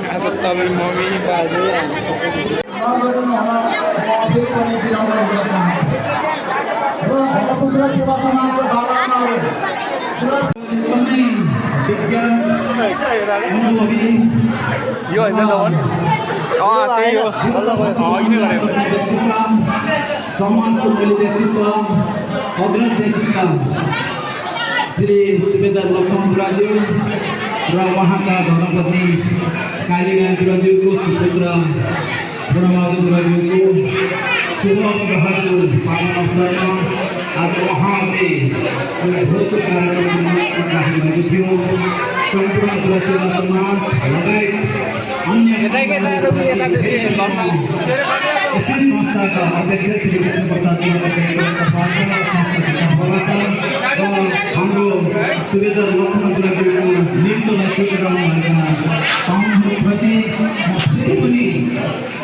आज तपाईँ मम्मी बाजु यो होइन त्यही हो समाजको व्यक्तित्व अग्रज व्यक्तित्व श्री सुबेदार लक्ष्मणज्यू र उहाँका धर्मपत्नी कालीगाजीको सुपुत्र बुढामाजुज्यूको शुभ विवाहको पालन अवसरमा आज उहाँले भोजको कार्यक्रम राख्नुभएको थियो। सम्पूर्ण तुलसीवा समाज लगायत अन्य संस्थाका अध्यक्ष श्री कृष्ण प्रसाद हाम्रो सुबेदार लक्ष्मणज्यूको निम्तलाई शुभकामना पाउनुप्रति फेरि पनि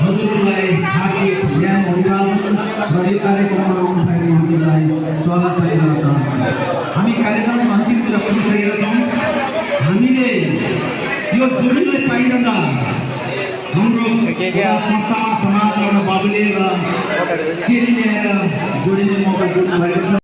हजुरहरूलाई हार्दिक ज्ञान अभिवादन र यो कार्यक्रममा आउनुभएको हामीलाई स्वागत गरिरहेका छौँ। हामी कार्यक्रमको अन्तिमतिर पुगिसकेका छौँ। हामीले यो जोडीलाई पाइरहँदा हाम्रो संस्थामा समाजबाट बाबुले र चेली ल्याएर जोडिने मौका दिनुभएको छ।